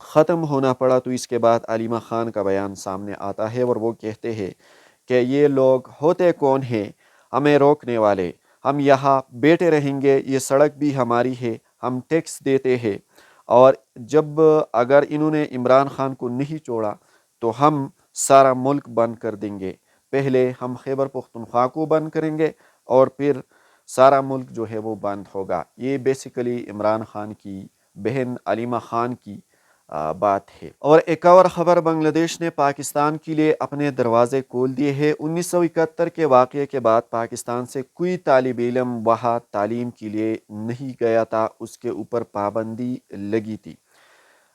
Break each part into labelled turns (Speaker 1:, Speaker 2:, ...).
Speaker 1: ختم ہونا پڑا تو اس کے بعد علیمہ خان کا بیان سامنے آتا ہے اور وہ کہتے ہیں کہ یہ لوگ ہوتے کون ہیں ہمیں روکنے والے، ہم یہاں بیٹھے رہیں گے، یہ سڑک بھی ہماری ہے، ہم ٹیکس دیتے ہیں، اور جب اگر انہوں نے عمران خان کو نہیں چھوڑا تو ہم سارا ملک بند کر دیں گے، پہلے ہم خیبر پختونخوا کو بند کریں گے اور پھر سارا ملک جو ہے وہ بند ہوگا۔ یہ بیسیکلی عمران خان کی بہن علیمہ خان کی بات ہے۔ اور ایک اور خبر، بنگلہ دیش نے پاکستان کے لیے اپنے دروازے کھول دیے ہیں۔ 1971 کے واقعے کے بعد پاکستان سے کوئی طالب علم وہاں تعلیم کے لیے نہیں گیا تھا، اس کے اوپر پابندی لگی تھی۔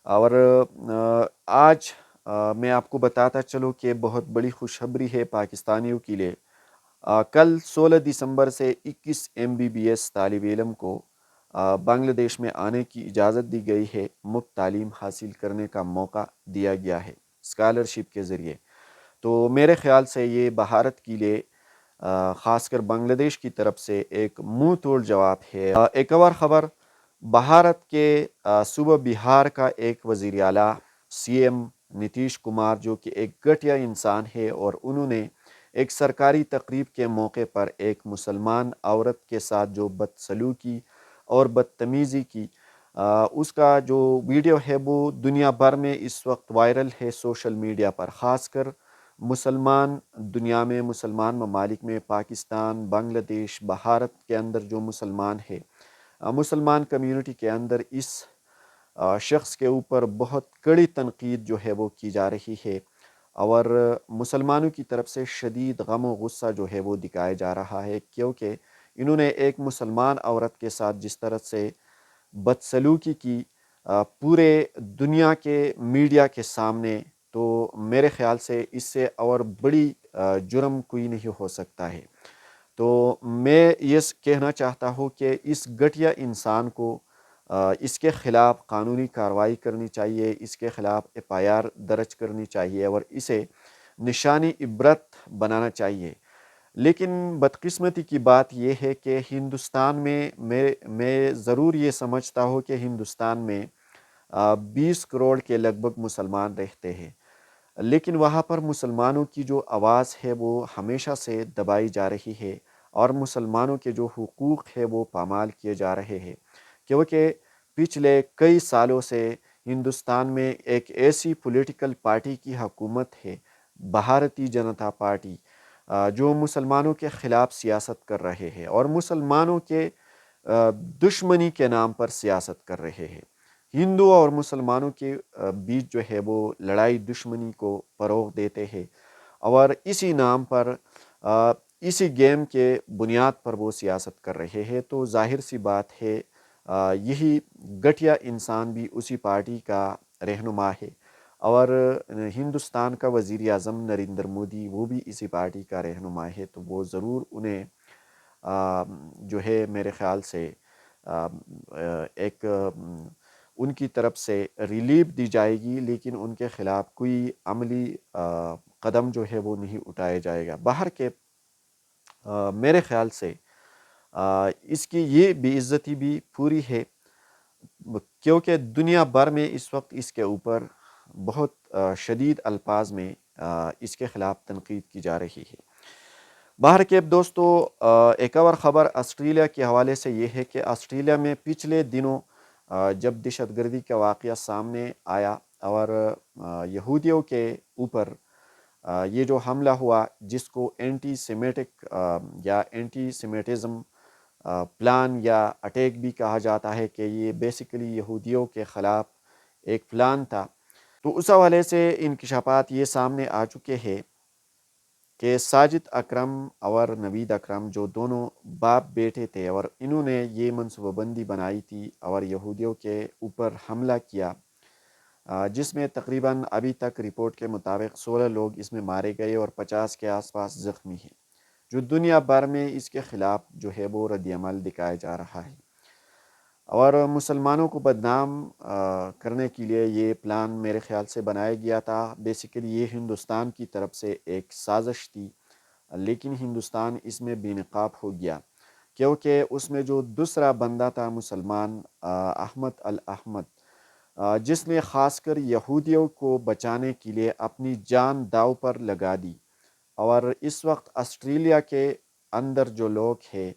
Speaker 1: اور آج میں آپ کو بتاتا چلوں کہ بہت بڑی خوشخبری ہے پاکستانیوں کے لیے۔ کل 16 دسمبر سے 21 MBBS طالب علم کو بنگلہ دیش میں آنے کی اجازت دی گئی ہے، مفت تعلیم حاصل کرنے کا موقع دیا گیا ہے اسکالرشپ کے ذریعے۔ تو میرے خیال سے یہ بھارت کے لیے خاص کر بنگلہ دیش کی طرف سے ایک منہ توڑ جواب ہے۔ ایک اور خبر، بھارت کے صوبہ بہار کا ایک وزیر اعلیٰ CM نتیش کمار، جو کہ ایک گھٹیا انسان ہے، اور انہوں نے ایک سرکاری تقریب کے موقع پر ایک مسلمان عورت کے ساتھ جو بدسلوکی اور بدتمیزی کی، اس کا جو ویڈیو ہے وہ دنیا بھر میں اس وقت وائرل ہے سوشل میڈیا پر، خاص کر مسلمان دنیا میں، مسلمان ممالک میں، پاکستان، بنگلہ دیش، بھارت کے اندر جو مسلمان ہے، مسلمان کمیونٹی کے اندر اس شخص کے اوپر بہت کڑی تنقید جو ہے وہ کی جا رہی ہے، اور مسلمانوں کی طرف سے شدید غم و غصہ جو ہے وہ دکھایا جا رہا ہے، کیونکہ انہوں نے ایک مسلمان عورت کے ساتھ جس طرح سے بدسلوکی کی پورے دنیا کے میڈیا کے سامنے، تو میرے خیال سے اس سے اور بڑی جرم کوئی نہیں ہو سکتا ہے۔ تو میں یہ کہنا چاہتا ہوں کہ اس گھٹیا انسان کو اس کے خلاف قانونی کارروائی کرنی چاہیے، اس کے خلاف FIR درج کرنی چاہیے اور اسے نشانی عبرت بنانا چاہیے۔ لیکن بدقسمتی کی بات یہ ہے کہ ہندوستان میں ضرور یہ سمجھتا ہوں کہ ہندوستان میں 20 کروڑ کے لگ بھگ مسلمان رہتے ہیں، لیکن وہاں پر مسلمانوں کی جو آواز ہے وہ ہمیشہ سے دبائی جا رہی ہے، اور مسلمانوں کے جو حقوق ہے وہ پامال کیے جا رہے ہیں، کیونکہ پچھلے کئی سالوں سے ہندوستان میں ایک ایسی پولیٹیکل پارٹی کی حکومت ہے، بھارتی جنتا پارٹی، جو مسلمانوں کے خلاف سیاست کر رہے ہیں اور مسلمانوں کے دشمنی کے نام پر سیاست کر رہے ہیں۔ ہندو اور مسلمانوں کے بیچ جو ہے وہ لڑائی دشمنی کو فروغ دیتے ہیں، اور اسی نام پر اسی گیم کے بنیاد پر وہ سیاست کر رہے ہیں۔ تو ظاہر سی بات ہے یہی گھٹیا انسان بھی اسی پارٹی کا رہنما ہے، اور ہندوستان کا وزیر اعظم نریندر مودی وہ بھی اسی پارٹی کا رہنما ہے، تو وہ ضرور انہیں جو ہے میرے خیال سے ایک ان کی طرف سے ریلیف دی جائے گی، لیکن ان کے خلاف کوئی عملی قدم جو ہے وہ نہیں اٹھایا جائے گا۔ باہر کے میرے خیال سے اس کی یہ بے عزتی بھی پوری ہے، کیونکہ دنیا بھر میں اس وقت اس کے اوپر بہت شدید الفاظ میں اس کے خلاف تنقید کی جا رہی ہے۔ باہر کے دوستو، ایک اور خبر آسٹریلیا کے حوالے سے یہ ہے کہ آسٹریلیا میں پچھلے دنوں جب دہشت گردی کا واقعہ سامنے آیا اور یہودیوں کے اوپر یہ جو حملہ ہوا، جس کو اینٹی سیمیٹک یا اینٹی سیمیٹزم پلان یا اٹیک بھی کہا جاتا ہے، کہ یہ بیسیکلی یہودیوں کے خلاف ایک پلان تھا، تو اس حوالے سے انکشافات یہ سامنے آ چکے ہیں کہ ساجد اکرم اور نوید اکرم جو دونوں باپ بیٹے تھے، اور انہوں نے یہ منصوبہ بندی بنائی تھی اور یہودیوں کے اوپر حملہ کیا، جس میں تقریباً ابھی تک رپورٹ کے مطابق 16 لوگ اس میں مارے گئے اور 50 کے آس پاس زخمی ہیں، جو دنیا بھر میں اس کے خلاف جو ہے وہ رد عمل دکھایا جا رہا ہے، اور مسلمانوں کو بدنام کرنے کے لیے یہ پلان میرے خیال سے بنایا گیا تھا۔ بیسیکلی یہ ہندوستان کی طرف سے ایک سازش تھی، لیکن ہندوستان اس میں بے نقاب ہو گیا، کیونکہ اس میں جو دوسرا بندہ تھا مسلمان، احمد الاحمد، جس نے خاص کر یہودیوں کو بچانے کے لیے اپنی جان داؤ پر لگا دی۔ اور اس وقت آسٹریلیا کے اندر جو لوگ ہیں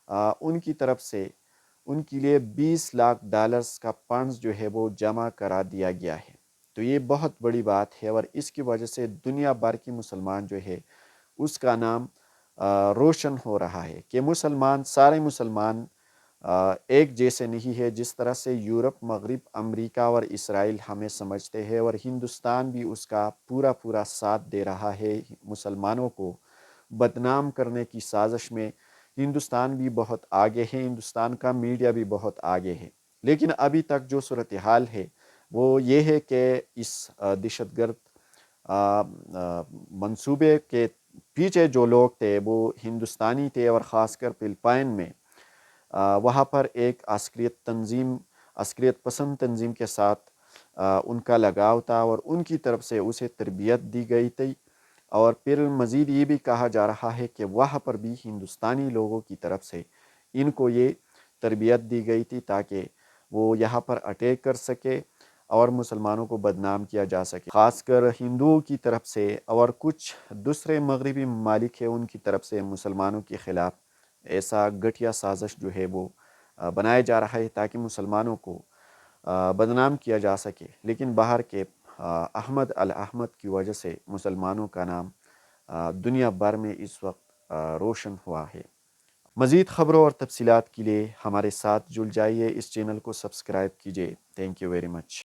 Speaker 1: ان کی طرف سے ان کے لیے $20 لاکھ کا فنڈز جو ہے وہ جمع کرا دیا گیا ہے۔ تو یہ بہت بڑی بات ہے، اور اس کی وجہ سے دنیا بھر کی مسلمان جو ہے اس کا نام روشن ہو رہا ہے کہ سارے مسلمان ایک جیسے نہیں ہے۔ جس طرح سے یورپ، مغرب، امریکہ اور اسرائیل ہمیں سمجھتے ہیں، اور ہندوستان بھی اس کا پورا ساتھ دے رہا ہے مسلمانوں کو بدنام کرنے کی سازش میں۔ ہندوستان بھی بہت آگے ہے، ہندوستان کا میڈیا بھی بہت آگے ہے، لیکن ابھی تک جو صورتحال ہے وہ یہ ہے کہ اس دہشت گرد منصوبے کے پیچھے جو لوگ تھے وہ ہندوستانی تھے، اور خاص کر فلپائن میں وہاں پر ایک عسکریت پسند تنظیم کے ساتھ ان کا لگاؤ تھا، اور ان کی طرف سے اسے تربیت دی گئی تھی۔ اور پھر مزید یہ بھی کہا جا رہا ہے کہ وہاں پر بھی ہندوستانی لوگوں کی طرف سے ان کو یہ تربیت دی گئی تھی تاکہ وہ یہاں پر اٹیک کر سکے اور مسلمانوں کو بدنام کیا جا سکے، خاص کر ہندوؤں کی طرف سے، اور کچھ دوسرے مغربی ممالک ہیں ان کی طرف سے مسلمانوں کے خلاف ایسا گھٹیا سازش جو ہے وہ بنایا جا رہا ہے تاکہ مسلمانوں کو بدنام کیا جا سکے۔ لیکن باہر کے احمد الاحمد کی وجہ سے مسلمانوں کا نام دنیا بھر میں اس وقت روشن ہوا ہے۔ مزید خبروں اور تفصیلات کے لیے ہمارے ساتھ جڑ جائیے، اس چینل کو سبسکرائب کیجیے۔ Thank you very much.